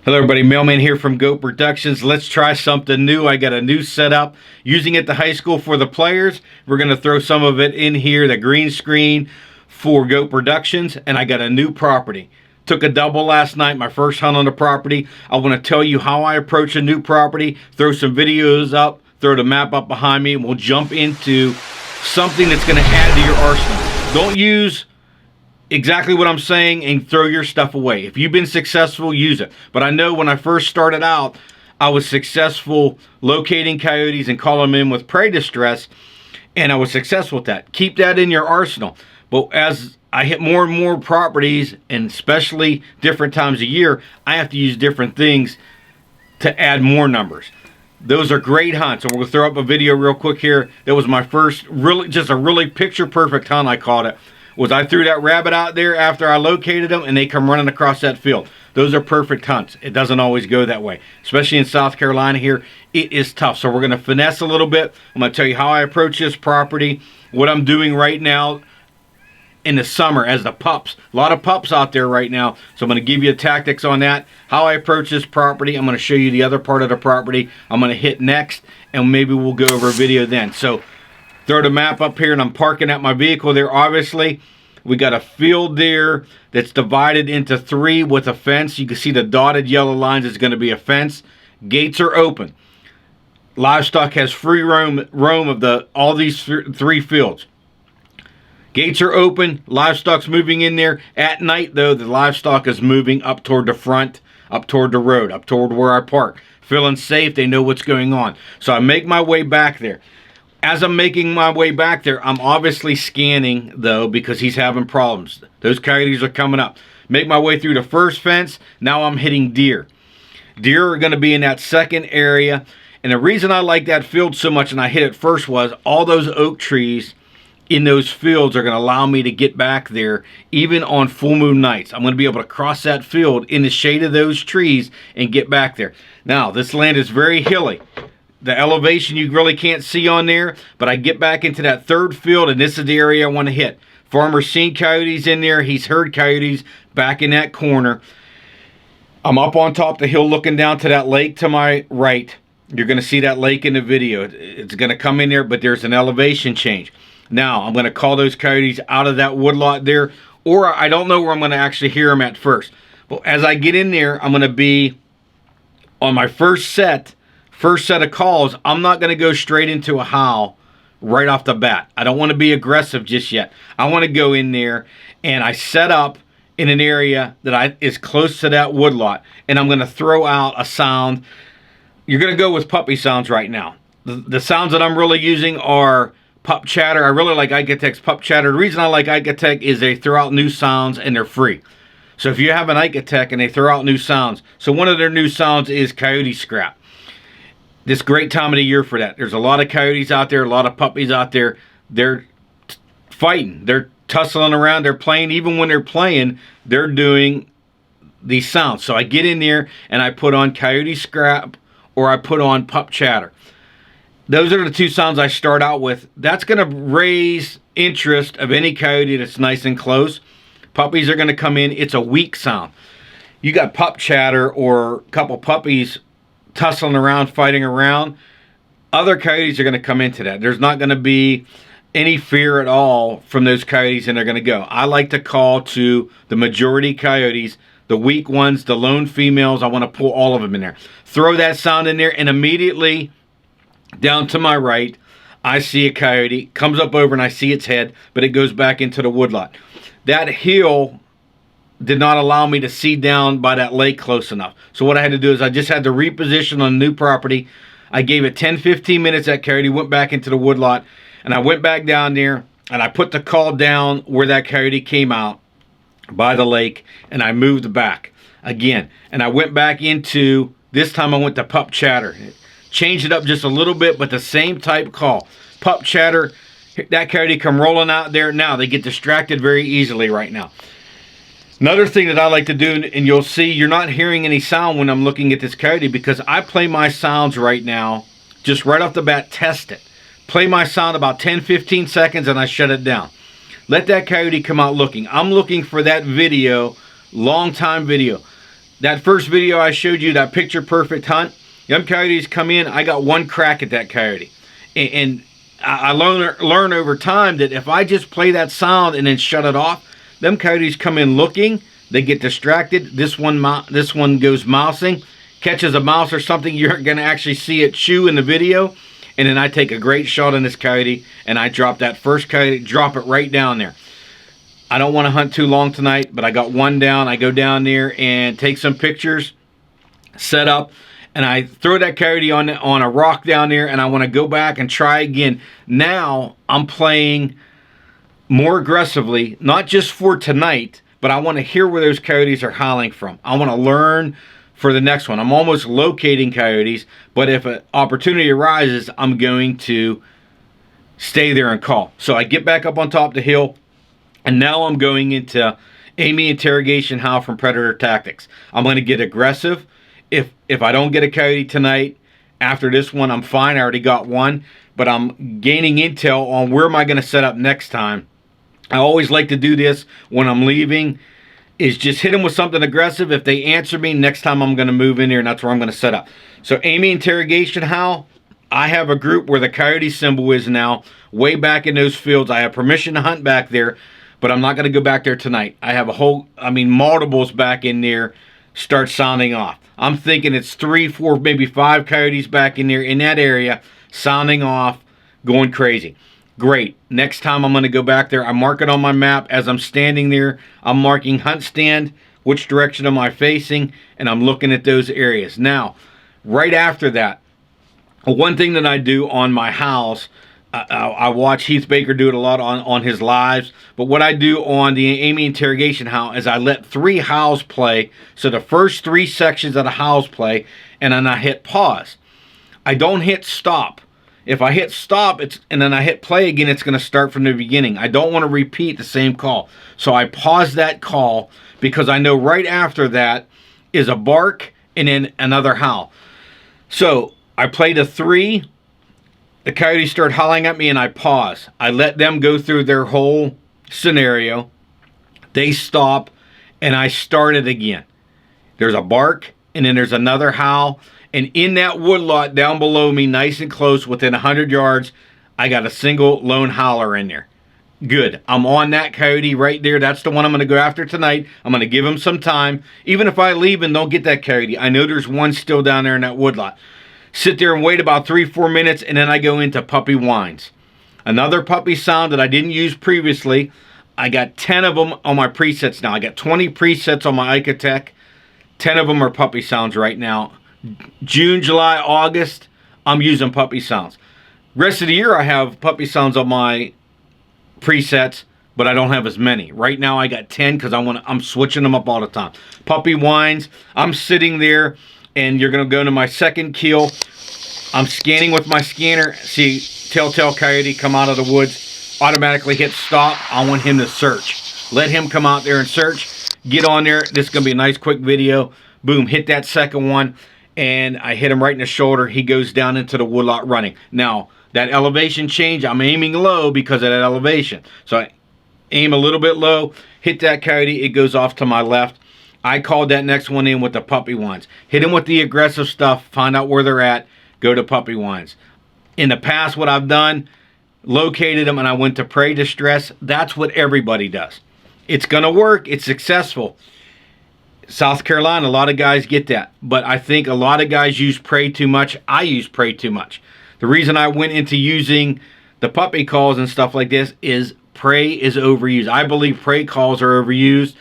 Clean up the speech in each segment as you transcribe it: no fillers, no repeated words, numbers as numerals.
Hello everybody, Mailman here from Goat Productions. Let's try something new. I got a new setup using at the high school for the players. We're going to throw some of it in here, the green screen for Goat Productions, and I got a new property. Took a double last night, my first hunt on the property. I want to tell you how I approach a new property, throw some videos up, throw the map up behind me, and we'll jump into something that's going to add to your arsenal. Don't use exactly what I'm saying and throw your stuff away. If you've been successful, use it. But I know when I first started out, I was successful locating coyotes and calling them in with prey distress, and I was successful with that. Keep that in your arsenal. But as I hit more and more properties, and especially different times of year, I have to use different things to add more numbers. Those are great hunts, and we'll throw up a video real quick here. That was my first, just a really picture perfect hunt, I called it. Was I threw that rabbit out there after I located them, and they come running across that field. Those are perfect hunts. It doesn't always go that way, especially in South Carolina here. It is tough, so we're going to finesse a little bit. I'm going to tell you how I approach this property, what I'm doing right now in the summer as the pups. A lot of pups out there right now, so I'm going to give you tactics on that, how I approach this property. I'm going to show you the other part of the property I'm going to hit next, and maybe we'll go over a video then. So throw the map up here, and I'm parking at my vehicle there. Obviously, we got a field there that's divided into three with a fence. You can see the dotted yellow lines is going to be a fence. Gates are open. Livestock has free roam of all these three fields. Gates are open. Livestock's moving in there. At night, though, the livestock is moving up toward the front, up toward the road, up toward where I park. Feeling safe. They know what's going on. So I make my way back there. As I'm making my way back there, I'm obviously scanning, though, because he's having problems. Those coyotes are coming up. Make my way through the first fence. Now I'm hitting deer. Deer are going to be in that second area. And the reason I like that field so much and I hit it first was all those oak trees in those fields are going to allow me to get back there even on full moon nights. I'm going to be able to cross that field in the shade of those trees and get back there. Now, this land is very hilly. The elevation you really can't see on there, but I get back into that third field, and this is the area I want to hit. Farmer's seen coyotes in there. He's heard coyotes back in that corner. I'm up on top of the hill looking down to that lake to my right. You're going to see that lake in the video. It's going to come in there, but there's an elevation change. Now, I'm going to call those coyotes out of that woodlot there, or I don't know where I'm going to actually hear them at first. But as I get in there, I'm going to be on my first set of calls. I'm not going to go straight into a howl right off the bat. I don't want to be aggressive just yet. I want to go in there and I set up in an area that is close to that woodlot, and I'm going to throw out a sound. You're going to go with puppy sounds right now. The sounds that I'm really using are pup chatter. I really like Icatech's pup chatter. The reason I like Icatech is they throw out new sounds and they're free. So if you have an Icatech and they throw out new sounds, so one of their new sounds is coyote scrap. This great time of the year for that. There's a lot of coyotes out there, a lot of puppies out there. They're fighting. They're tussling around. They're playing. Even when they're playing, they're doing these sounds. So I get in there and I put on coyote scrap or I put on pup chatter. Those are the two sounds I start out with. That's going to raise interest of any coyote that's nice and close. Puppies are going to come in. It's a weak sound. You got pup chatter or a couple puppies tussling around, fighting around. Other coyotes are going to come into that. There's not going to be any fear at all from those coyotes, and they're going to go. I like to call to the majority coyotes, the weak ones, the lone females. I want to pull all of them in there. Throw that sound in there, and immediately down to my right, I see a coyote. Comes up over, and I see its head, but it goes back into the woodlot. That hill did not allow me to see down by that lake close enough. So what I had to do is I just had to reposition on a new property. I gave it 10-15 minutes. That coyote went back into the woodlot, and I went back down there and I put the call down where that coyote came out by the lake, and I moved back again. And I went back into, this time I went to pup chatter. Changed it up just a little bit, but the same type call. Pup chatter, that coyote come rolling out there. Now they get distracted very easily right now. Another thing that I like to do, and you'll see you're not hearing any sound when I'm looking at this coyote, because I play my sounds right now, just right off the bat, test it. Play my sound about 10-15 seconds and I shut it down. Let that coyote come out looking. I'm looking for that video, long time video. That first video I showed you, that picture perfect hunt, them coyotes come in, I got one crack at that coyote. And I learn over time that if I just play that sound and then shut it off, them coyotes come in looking, they get distracted. This one goes mousing, catches a mouse or something. You're going to actually see it chew in the video. And then I take a great shot on this coyote, and I drop that first coyote, drop it right down there. I don't want to hunt too long tonight, but I got one down. I go down there and take some pictures, set up, and I throw that coyote on a rock down there, and I want to go back and try again. Now I'm playing more aggressively, not just for tonight, but I want to hear where those coyotes are howling from. I want to learn for the next one. I'm almost locating coyotes, but if an opportunity arises, I'm going to stay there and call. So I get back up on top of the hill, and now I'm going into Amy interrogation howl from Predator Tactics. I'm going to get aggressive. If I don't get a coyote tonight, after this one, I'm fine. I already got one, but I'm gaining intel on where am I going to set up next time. I always like to do this when I'm leaving, is just hit them with something aggressive. If they answer me, next time I'm going to move in here, and that's where I'm going to set up. So Amy interrogation howl, I have a group where the coyote symbol is now, way back in those fields. I have permission to hunt back there, but I'm not going to go back there tonight. I have multiples back in there start sounding off. I'm thinking it's 3, 4, maybe 5 coyotes back in there in that area, sounding off, going crazy. Great. Next time I'm going to go back there. I mark it on my map as I'm standing there. I'm marking hunt stand, which direction am I facing, and I'm looking at those areas. Now, right after that, one thing that I do on my howls, I watch Heath Baker do it a lot on his lives, but what I do on the Amy interrogation howl is I let 3 howls play, so the first 3 sections of the howls play, and then I hit pause. I don't hit stop. If I hit stop and then I hit play again, it's going to start from the beginning. I don't want to repeat the same call. So I pause that call because I know right after that is a bark and then another howl. So I play the 3. The coyotes start howling at me and I pause. I let them go through their whole scenario. They stop and I start it again. There's a bark and then there's another howl. And in that woodlot down below me, nice and close, within 100 yards, I got a single lone howler in there. Good. I'm on that coyote right there. That's the one I'm going to go after tonight. I'm going to give him some time. Even if I leave and don't get that coyote, I know there's one still down there in that woodlot. Sit there and wait about 3-4 minutes, and then I go into puppy whines. Another puppy sound that I didn't use previously. I got 10 of them on my presets now. I got 20 presets on my Icotech. 10 of them are puppy sounds right now. June, July, August, I'm using puppy sounds. Rest of the year, I have puppy sounds on my presets, but I don't have as many. Right now, I got 10 because I'm switching them up all the time. Puppy whines. I'm sitting there, and you're going to go to my second kill. I'm scanning with my scanner. See, telltale coyote come out of the woods. Automatically hit stop. I want him to search. Let him come out there and search. Get on there. This is going to be a nice quick video. Boom, hit that second one. And I hit him right in the shoulder. He goes down into the woodlot running. Now, that elevation change, I'm aiming low because of that elevation. So I aim a little bit low, hit that coyote, it goes off to my left. I called that next one in with the puppy whines. Hit him with the aggressive stuff, find out where they're at, go to puppy whines. In the past, what I've done, located them and I went to prey distress. That's what everybody does. It's going to work. It's successful. South Carolina, a lot of guys get that. But I think a lot of guys use prey too much. I use prey too much. The reason I went into using the puppy calls and stuff like this is prey is overused. I believe prey calls are overused.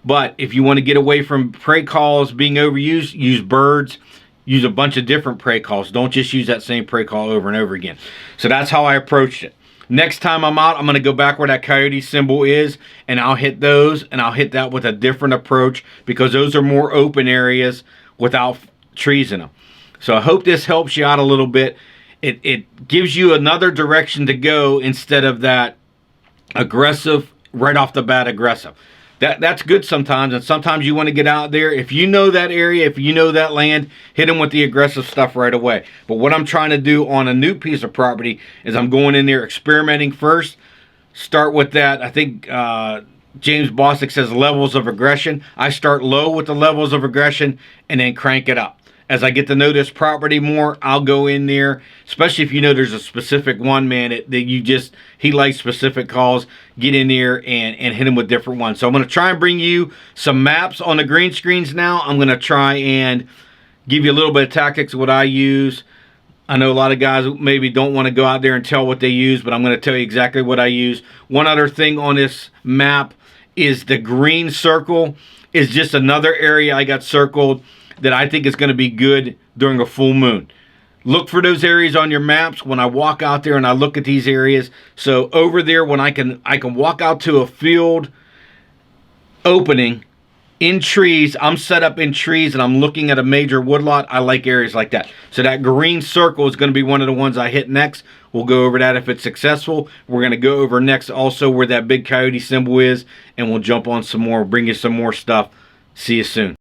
But if you want to get away from prey calls being overused, use birds. Use a bunch of different prey calls. Don't just use that same prey call over and over again. So that's how I approached it. Next time I'm out, I'm going to go back where that coyote symbol is, and I'll hit those, and I'll hit that with a different approach because those are more open areas without trees in them. So I hope this helps you out a little bit. It gives you another direction to go instead of that aggressive, right off the bat aggressive. That's good sometimes, and sometimes you want to get out there. If you know that area, if you know that land, hit them with the aggressive stuff right away. But what I'm trying to do on a new piece of property is I'm going in there experimenting first. Start with that. I think James Bostic says levels of aggression. I start low with the levels of aggression and then crank it up. As I get to know this property more, I'll go in there, especially if you know there's a specific one, man, that you just, he likes specific calls, get in there and hit him with different ones. So I'm going to try and bring you some maps on the green screens now. I'm going to try and give you a little bit of tactics of what I use. I know a lot of guys maybe don't want to go out there and tell what they use, but I'm going to tell you exactly what I use. One other thing on this map is the green circle is just another area I got circled that I think is going to be good during a full moon. Look for those areas on your maps when I walk out there and I look at these areas. So over there, when I can walk out to a field opening in trees, I'm set up in trees and I'm looking at a major woodlot. I like areas like that. So that green circle is going to be one of the ones I hit next. We'll go over that if it's successful. We're going to go over next also where that big coyote symbol is, and we'll jump on some more, bring you some more stuff. See you soon.